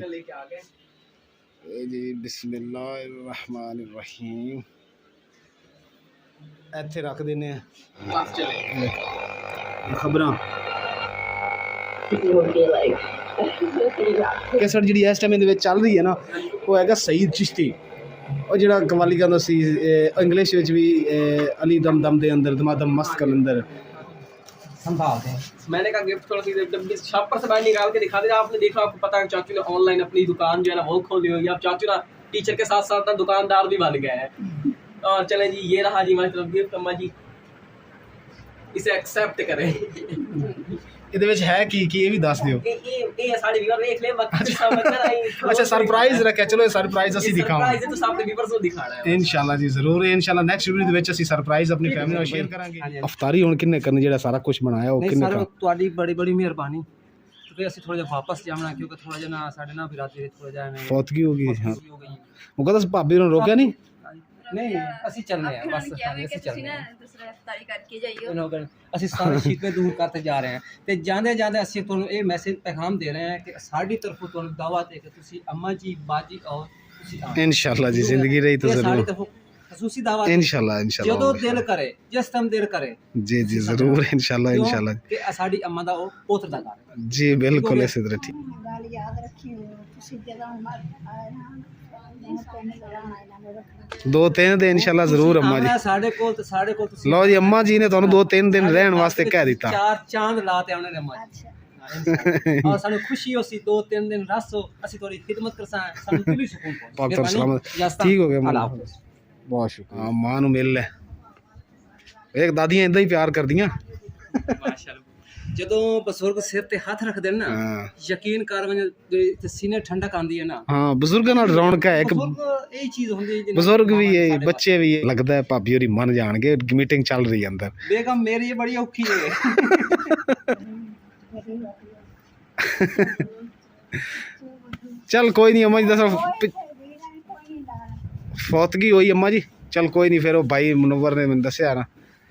लेके आ गए जी। बिस्मिल्लाहिर्रहमानिर्रहीम। ਇੱਥੇ ਰੱਖ ਦਿੰਨੇ ਆ ਬਸ ਚਲੇ ਖਬਰਾਂ ਕੈਸਟ ਜਿਹੜੀ ਇਸ ਟਾਈਮ ਦੇ ਵਿੱਚ ਚੱਲ ਰਹੀ ਹੈ ਨਾ ਉਹ ਹੈਗਾ ਸਈਦ ਚਿਸ਼ਤੀ। ਉਹ ਜਿਹੜਾ ਕਵਾਲੀ ਕਹਿੰਦਾ ਸੀ ਇੰਗਲਿਸ਼ ਵਿੱਚ ਵੀ ਅਲੀ दम दम ਦੇ ਅੰਦਰ दमादम मस्त कलंदर संभालते हैं। मैंने कहा गिफ्ट थोड़ा सी शॉपर से बाहर निकाल के दिखा दिया। आपने देखा, आपको पता है चाचू ने ऑनलाइन अपनी दुकान जो है ना वो खोली हुई है। अब चाचू ना टीचर के साथ साथ ना दुकानदार भी बन गया है। और चले जी ये रहा जी हमारी तरफ गिफ्ट। अम्मा जी इसे एक्सेप्ट करें। ਇਹਦੇ ਵਿੱਚ ਹੈ ਕੀ ਇਹ ਵੀ ਦੱਸ ਦਿਓ। ਇਹ ਸਾਡੇ ਵੀਵਰ ਵੇਖ ਲੈ ਬਾਕੀ ਸਮਝ ਨਾ ਆਈ। ਅੱਛਾ ਸਰਪ੍ਰਾਈਜ਼ ਰੱਖਿਆ। ਚਲੋ ਇਹ ਸਰਪ੍ਰਾਈਜ਼ ਅਸੀਂ ਦਿਖਾਵਾਂਗੇ। ਸਰਪ੍ਰਾਈਜ਼ ਤਾਂ ਆਪਣੇ ਵੀਵਰਸ ਨੂੰ ਦਿਖਾਣਾ ਹੈ ਇਨਸ਼ਾਅੱਲਾ ਜੀ ਜ਼ਰੂਰ। ਇਨਸ਼ਾਅੱਲਾ ਨੈਕਸਟ ਵੀਡੀਓ ਦੇ ਵਿੱਚ ਅਸੀਂ ਸਰਪ੍ਰਾਈਜ਼ ਆਪਣੀ ਫੈਮਿਲੀ ਨਾਲ ਸ਼ੇਅਰ ਕਰਾਂਗੇ। ਅਫਤਾਰੀ ਹੁਣ ਕਿੰਨੇ ਕਰਨੀ ਜਿਹੜਾ ਸਾਰਾ ਕੁਝ ਬਣਾਇਆ ਉਹ ਕਿੰਨੇ ਕਰ। ਤੁਹਾਡੀ ਬੜੀ ਮਿਹਰਬਾਨੀ। ਤੇ ਅਸੀਂ ਥੋੜਾ ਜਿਹਾ ਵਾਪਸ ਜਾਣਾ ਕਿਉਂਕਿ ਥੋੜਾ ਜਿਹਾ ਨਾ ਸਾਡੇ ਨਾਲ ਬਿਰਾਦਰੀ ਥੋੜਾ ਜਿਹਾ ਐਵੇਂ ਫੌਤਗੀ ਹੋ ਗਈ। ਹਾਂ ਉਹ ਕਹਿੰਦਾ ਭਾਬੀ ਨੂੰ ਰੋਕਿਆ ਨਹੀਂ। नहीं ਅਸੀਂ ਚੱਲਨੇ ਆ ਬਸ। ਅਸੀਂ ਚੱਲਨੇ ਆ ਦੂਸਰਾ ਇਫਤਾਰੀ ਕਰਕੇ ਜਾਈਓ। ਅਸੀਂ ਸਾਰੇ ਸ਼ੀਤੇ ਦੂਰ ਕਰਤੇ ਜਾ ਰਹੇ ਹਾਂ ਤੇ ਜਾਂਦੇ ਅਸੀਂ ਤੁਹਾਨੂੰ ਇਹ ਮੈਸੇਜ ਪੈਗਾਮ ਦੇ ਰਹੇ ਹਾਂ ਕਿ ਸਾਡੀ ਤਰਫੋਂ ਤੁਹਾਨੂੰ ਦਾਵਤ ਹੈ ਕਿ ਤੁਸੀਂ ਅੰਮਾ ਜੀ ਬਾਜੀ ਔਰ ਤੁਸੀਂ इंशाल्लाह जी जिंदगी रही तो जरूर खसूसी दावत इंशाल्लाह ਜਦੋਂ ਦਿਲ ਕਰੇ ਜਿਸ ਟਾਈਮ ਦਿਲ ਕਰੇ जी जी जरूर इंशाल्लाह ਕਿ ਸਾਡੀ ਅੰਮਾ ਦਾ ਉਹ ਪੁੱਤ ਦਾ ਘਰ जी बिल्कुल इसी तरह ठीक। ਗੱਲ ਯਾਦ ਰੱਖਿਓ ਤੁਸੀਂ ਜਦੋਂ ਉਮਰ दो तीन दिन इंशाल्लाह जरूर अम्मा जी साढ़े कोल लो जी। अम्मा जी ने तुहानू 2-3 दिन रहन वास्ते कह दिता। चार चांद लाते उन्होंने अम्मा जी और सानू खुशी होसी 2-3 दिन रसो असि तोरी खिदमत करसा सानू दिली सुकून पाक तर सलामत ठीक हो गया। बहुत शुक्रिया। हां मां नु मिल ले एक दादियां इंदा ही प्यार करदियां माशाल्लाह। ਜਦੋਂ ਬਜ਼ੁਰਗ ਸਿਰ ਤੇ ਹੱਥ ਰੱਖਦੇ ਨੇ ਨਾ ਯਕੀਨ ਕਰ ਤੇ ਸੀਨੇ ਠੰਡਕ ਆਂਦੀ ਹੈ ਨਾ। ਹਾਂ ਬਜ਼ੁਰਗਾਂ ਨਾਲ ਰੌਣਕ ਹੈ ਇੱਕ ਇਹ ਚੀਜ਼ ਹੁੰਦੀ ਹੈ। ਬਜ਼ੁਰਗ ਵੀ ਹੈ ਬੱਚੇ ਵੀ ਹੈ। ਲੱਗਦਾ ਹੈ ਭਾਬੀ ਹੋਰੀ ਮੰਨ ਜਾਣਗੇ। ਮੀਟਿੰਗ ਚੱਲ ਰਹੀ ਹੈ ਅੰਦਰ। ਬੇਗਮ ਮੇਰੀ ਬੜੀ ਔਖੀ ਹੈ। ਚੱਲ ਕੋਈ ਨਹੀਂ अम्मा जी दस फौतगी हुई अम्मा जी। चल कोई नहीं फिर वो भाई मुनव्वर ने मैंने दसिया ना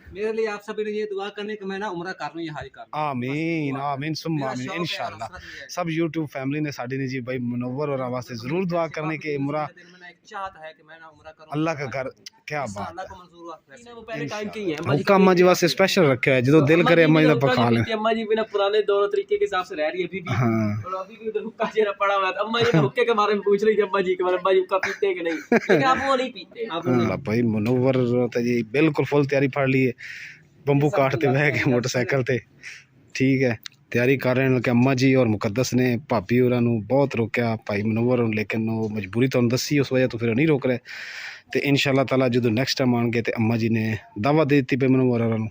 मेरे लिए आप सभी ने ये दुआ करने कि मैं ना उम्रा कर लूं ये हाज कर। आमीन आमीन सुम्मा आमीन इंशाल्लाह। सब YouTube फैमिली ने साडी ने जी भाई मुनव्वर और वास्ते जरूर दुआ करने के उम्रा एक चाहत है कि मैं ना उम्रा करूं अल्लाह का घर। क्या बात अल्लाह को मंजूर हुआ। वो पहले टाइम की है हुक्का अम्मा जी वास्ते स्पेशल रखा है। जो दिल करे अम्मा जी दा पका ले। अम्मा जी बिना पुराने दौर तरीके के हिसाब से रह रही है अभी भी। हां और अभी भी उधर हुक्का जेरा पड़ा हुआ है। अम्मा जी हुक्के के बारे में पूछ रही थी अम्मा जी के बारे में। अम्मा जी हुक्का पीते कि नहीं लेकिन आप वो नहीं पीते। आप भाई मुनव्वर तो जी बिल्कुल फुल तैयारी पड़ ली है। बंबू काट ते बह के मोटरसाइकिल ते ठीक है तैयारी कर रहे हैं कि अम्मा जी और मुकद्दस ने भाभी होरां नूं बहुत रोकया भाई मुनव्वर लेकिन वो मजबूरी तुहानूं दसी उस वजह तो फिर नहीं रोक रहे। तो इंशाल्लाह ताला जो नेक्स्ट टाइम आएंगे तो अम्मा जी ने दावत दे दी पे मुनव्वर होरां नूं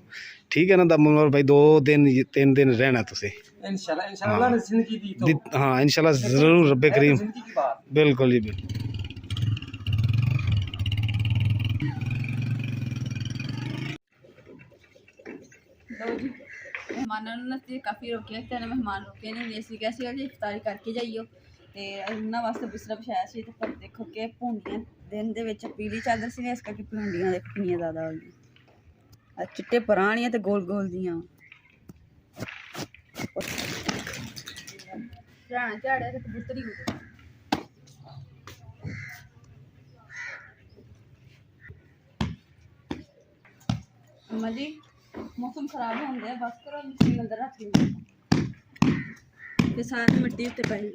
ठीक है ना। मुनव्वर भाई 2-3 दिन रहना तुसीं इंशाल्लाह ने जिंदगी दी तो हाँ इंशाल्लाह जरूर रब्बे करीम बिल्कुल जी बिल्कुल। ਮਹਿਮਾਨਾਂ ਨੂੰ ਤੇ ਕਾਫੀ ਰੋਕਿਆ ਤੇ ਮਹਿਮਾਨ ਰੁਕੇ ਨਹੀਂ ਹੁੰਦੇ ਸੀ। ਅਸੀਂ ਅੱਜ ਇਫਤਾਰੀ ਕਰਕੇ ਜਾਈਓ ਤੇ ਉਹਨਾਂ ਵਾਸਤੇ ਬਿਸਤਰਾ ਵਿਛਾਇਆ ਸੀ ਤੇ ਪਰ ਦੇਖੋ ਕਿ ਭੁੰਡੀਆਂ ਦਿਨ ਦੇ ਵਿੱਚ ਪੀਲੀ ਚਾਦਰ ਸੀ ਇਸ ਕਰਕੇ ਭੁੰਡੀਆਂ ਦੇਖੋ ਕਿੰਨੀਆਂ ਜ਼ਿਆਦਾ ਹੋ ਗਈਆਂ। ਚਿੱਟੇ ਪੁਰਾਣੀਆਂ ਤੇ ਗੋਲ ਗੋਲ ਦੀਆਂ ਝਾੜਿਆ ਤੇ ਕਬੂਤਰੀ ਹੋ ਗਈ। अम्मा जी मौसम खराब होंगे बस करो मशीन अंदर रख ली साथ मिट्टी उत्ते पाई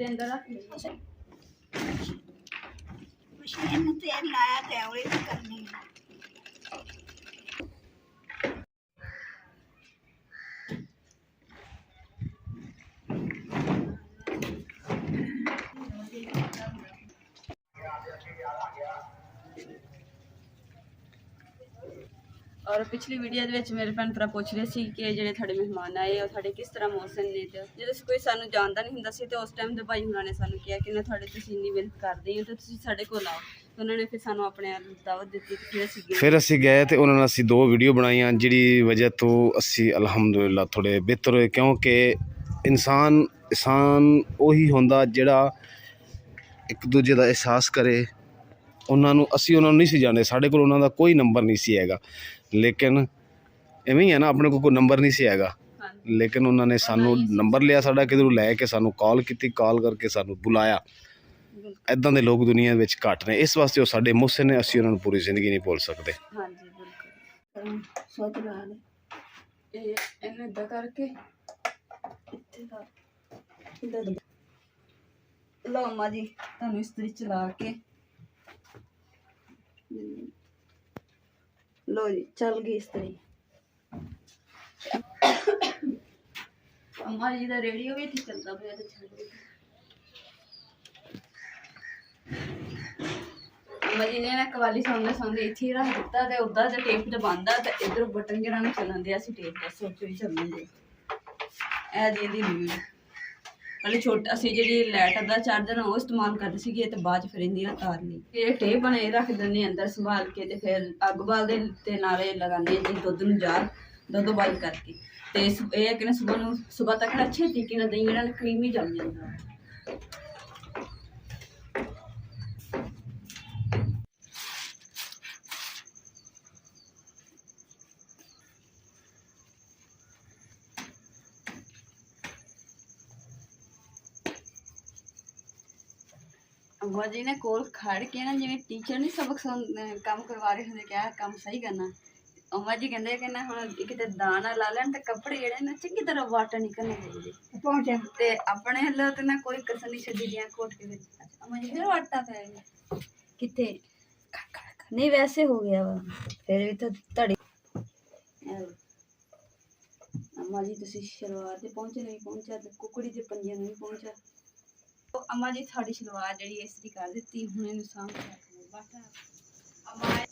अंदर रख ली मशीन तेल लाया ते ओए करनी और पिछली वीडियो मेरे भैन भरा पूछ रहे थे कि जो थोड़े मेहमान आए और थोड़े किस तरह मौसम ने तो जो कोई सानू जानता नहीं होंदा सी तो उस टाइम तो भाई होना ने सानू किया कि ना थोड़े तुसीं इन्नी मिहनत करदे हो तो तुसीं साडे कोल आओ ਉਹਨਾਂ ਨੇ ਫਿਰ ਸਾਨੂੰ ਆਪਣੇ ਦਾਵਤ ਦਿੱਤੀ ਤੇ ਫਿਰ ਅਸੀਂ ਗਏ। ਫਿਰ ਅਸੀਂ ਗਏ ਤੇ ਉਹਨਾਂ ਨਾਲ ਅਸੀਂ 2 ਵੀਡੀਓ ਬਣਾਈਆਂ, ਜਿਹੜੀ ਵਜ੍ਹਾ ਤੋਂ ਅਸੀਂ ਅਲਹਮਦੁਲਿਲਾ ਥੋੜ੍ਹੇ ਬਿਹਤਰ ਹੋਏ, ਕਿਉਂਕਿ ਇਨਸਾਨ ਉਹੀ ਹੁੰਦਾ ਜਿਹੜਾ ਇੱਕ ਦੂਜੇ ਦਾ ਅਹਿਸਾਸ ਕਰੇ। ਅਸੀਂ ਉਹਨਾਂ ਨੂੰ ਨਹੀਂ ਸੀ ਜਾਣਦੇ, ਸਾਡੇ ਕੋਲ ਉਹਨਾਂ ਦਾ ਕੋਈ ਨੰਬਰ ਨਹੀਂ ਸੀ ਹੈਗਾ, ਲੇਕਿਨ ਇਵੇਂ ਹੀ ਹੈ ਨਾ, ਆਪਣੇ ਕੋਲ ਕੋਈ ਨੰਬਰ ਨਹੀਂ ਸੀ ਹੈਗਾ, ਹਾਂਜੀ ਲੇਕਿਨ ਉਹਨਾਂ ਨੇ ਸਾਨੂੰ ਨੰਬਰ ਲਿਆ ਸਾਡਾ, ਕਿਧਰੋਂ ਲੈ ਕੇ ਸਾਨੂੰ ਕਾਲ ਕੀਤੀ, ਕਾਲ ਕਰਕੇ ਸਾਨੂੰ ਬੁਲਾਇਆ। ਬਿਲਕੁਲ। ਇੱਦਾਂ ਦੇ ਲੋਕ ਦੁਨੀਆ ਵਿੱਚ ਘੱਟ ਨੇ, ਇਸ ਵਾਸਤੇ ਉਹ ਸਾਡੇ ਮੁਹਸਿਨ ਨੇ, ਅਸੀਂ ਉਹਨਾਂ ਨੂੰ ਪੂਰੀ ਜ਼ਿੰਦਗੀ ਨਹੀਂ ਭੁੱਲ ਸਕਦੇ। ਹਾਂਜੀ ਬਿਲਕੁਲ। ਸੋਚ ਲਾ ਲੈ ਇਹ ਇਹਨੂੰ ਏਦਾਂ ਕਰਕੇ ਇੱਥੇ ਦਾ ਲਓ ਅੰਮਾ ਜੀ, ਤੁਹਾਨੂੰ ਇਸਤਰੀ ਚਲਾ ਕੇ ਲਓ ਜੀ, ਚੱਲ ਗਈ ਇਸਤਰੀ। ਅੰਮਾ ਜੀ ਦਾ ਰੇਡੀਓ ਵੀ ਇੱਥੇ ਚੱਲਦਾ ਪਿਆ ਤੇ ਛੱਡ ਦਿੱਤਾ। ਅੰਮਾ ਜੀ ਨੇ ਨਾ ਕਵਾਲੀ ਸੁਣਦੇ ਇੱਥੇ ਹੀ ਰੱਖ ਦਿੱਤਾ ਤੇ ਉੱਦਾਂ ਤੇ ਟੇਪ ਚ ਬੰਦਾ ਤੇ ਇਧਰੋਂ ਬਟਨ ਜਿਹੜਾ ਨੂੰ ਚੱਲਣ ਦਿਆ ਸੀ, ਟੇਪ ਦਾ ਸੋਚ ਵੀ ਚੱਲਣ ਦੇ ਇਹ ਜੀ ਦੀ ਲੀਡ ਪਹਿਲੇ ਛੋਟਾ ਅਸੀਂ ਜਿਹੜੀ ਲਾਈਟ ਦਾ ਚਾਰਜਰ ਉਹ ਇਸਤੇਮਾਲ ਕਰਦੇ ਸੀਗੇ ਤੇ ਬਾਅਦ ਚ ਫਿਰ ਇਹਦੀ ਨਾ ਤਾਰ ਲਈ ਇਹ ਟੇਪ ਬਣੇ ਰੱਖ ਦਿੰਦੇ ਅੰਦਰ ਸੰਭਾਲ ਕੇ ਤੇ ਫਿਰ ਅੱਗ ਬਾਲਦੇ ਤੇ ਨਾਲੇ ਲਗਾਉਂਦੇ ਜੀ ਦੁੱਧ ਨੂੰ ਜਾਰ ਦੁੱਧ ਬਾਲ ਕਰਕੇ ਤੇ ਇਹ ਹੈ ਕਿ ਨਾ ਸਵੇਰ ਤੱਕ ਅੱਛੇ ਤਰੀਕੇ ਨਾਲ ਦਹੀਂ ਜਿਹੜਾ ਕਰੀਮੀ ਜੰਮ ਜਾਂਦਾ। ਅੰਮਾ ਜੀ ਨੇ ਕੋਲ ਖੜ ਕੇ ਨਾ ਜਿਵੇਂ ਟੀਚਰ ਨਹੀਂ ਸਬਕ ਕੰਮ ਕਰਵਾ ਰਹੇ ਹੁੰਦੇ ਕਿਹਾ ਕੰਮ ਸਹੀ ਕਰਨਾ। ਅੰਮਾ ਜੀ ਕਹਿੰਦੇ ਕਿ ਨਾ ਹੁਣ ਕਿਤੇ ਦਾਣਾ ਲਾ ਲੈਣ ਤੇ ਕੱਪੜੇ ਜਿਹੜੇ ਨਾ ਚੰਗੀ ਤਰ੍ਹਾਂ ਵਾਟਰ ਨਿਕਲਣੇ ਚਾਹੀਦੇ ਪਹੁੰਚਿਆ ਤੇ ਆਪਣੇ ਹੱਲੋਂ ਤੇ ਨਾ ਕੋਈ ਕਸਰ ਨਹੀਂ ਛੱਡੀ ਦੀਆਂ ਕੋਟ ਕੇ ਵਿੱਚ। ਅੰਮਾ ਜੀ ਫਿਰ ਆਟਾ ਪੈ ਗਿਆ ਕਿੱਥੇ ਨਹੀਂ ਵੈਸੇ ਹੋ ਗਿਆ ਵਾ ਫਿਰ ਵੀ ਤਾਂ ਧੜੀ। ਅੰਮਾ ਜੀ ਤੁਸੀਂ ਸ਼ੁਰੂਆਤ ਤੇ ਪਹੁੰਚੇ ਨਹੀਂ ਪਹੁੰਚਿਆ ਤੇ ਕੁਕੜੀ ਦੇ ਪੰਜਿਆਂ ਨੂੰ ਨਹੀਂ ਪਹੁੰਚਿਆ। ਅੰਮਾ ਜੀ ਤੁਹਾਡੀ ਸਲਵਾਰ ਜਿਹੜੀ ਇਸਤਰੀ ਕਰ ਦਿੱਤੀ, ਹੁਣ ਇਹਨੂੰ ਸਾਂਭ ਕੇ ਰੱਖੋ ਬਾਟਾ ਅੰਮਾ।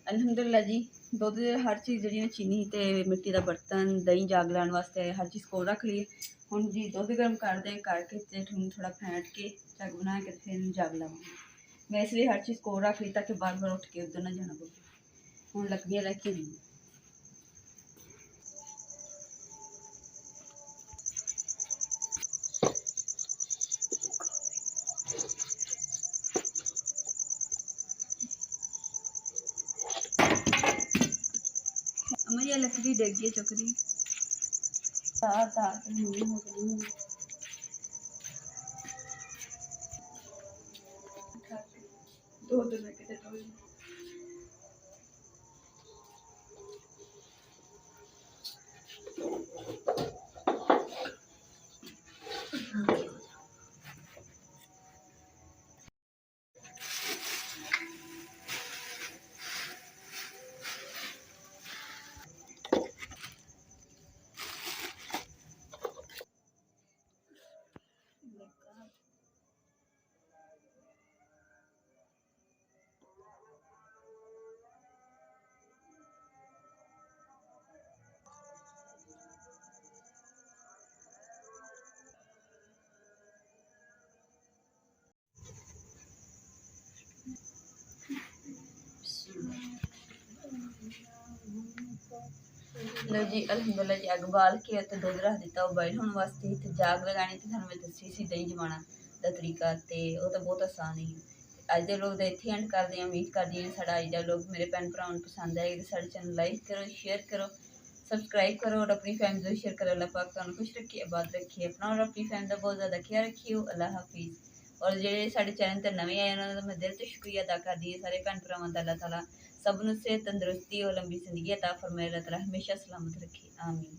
ਅਲਹਮਦੁਲਿਲਾ ਜੀ, ਦੁੱਧ ਹਰ ਚੀਜ਼ ਜਿਹੜੀ ਚੀਨੀ ਤੇ ਮਿੱਟੀ ਦਾ ਬਰਤਨ ਦਹੀਂ ਜਾਗ ਲਾਉਣ ਵਾਸਤੇ ਹਰ ਚੀਜ਼ ਕੋਲ ਰੱਖ ਲਈ। ਹੁਣ ਜੀ ਦੁੱਧ ਗਰਮ ਕਰਦੇ ਕਰਕੇ ਤੇ ਥੋੜਾ ਫੈਂਟ ਕੇ ਝੱਗ ਬਣਾ ਕੇ ਫਿਰ ਇਹਨੂੰ ਜਾਗ ਲਾਵਾਂਗੇ। ਮੈਂ ਇਸ ਲਈ ਹਰ ਚੀਜ਼ ਕੋਲ ਰੱਖ ਲਈ ਤਾਂ ਕਿ ਬਾਰ ਬਾਰ ਉੱਠ ਕੇ ਉੱਧਰ ਨਾ ਜਾਣਾ ਪਵੇ। ਹੁਣ ਲੱਕੜੀਆਂ ਲੈ ਕੇ ਆਈ अम्मा ये लकड़ी डेगी है चुकरी तार तार नहीं हो गई दो लेके दो लो जी अलहमदुलिल्लाह जी अग बाल के ते दुध रख दिता बॉयल होने वास्ते ते जाग लगानी ते थानू मैं दसी सी दही जमाना दा तरीका ते वो तो बहुत आसान ही अज दे लोग इत्थे एंड करदे हैं। उम्मीद करदी हां साडा अज दा लोग मेरे भैन भरावां नूं पसंद आएगा। साडे चैनल लाइक करो शेयर करो सबसक्राइब करो और अपनी फैमिली को शेयर करो। अल्लाह पाक तुहानूं खुश रखे आबाद रखे अपना और अपनी फैमिली का बहुत ज़्यादा ख्याल रखियो। अल्लाह हाफिज़। और जो साढ़े चैनल पर नवे आए उन्होंने मैं दिल तो शुक्रिया अदा करती है सारे भैन भरावां दा। अल्लाह ताला सब नूं सेहत तंदुरुस्ती और लंबी जिंदगी अता फरमाए। अल्लाह ताला हमेशा सलामत रखे आमीन।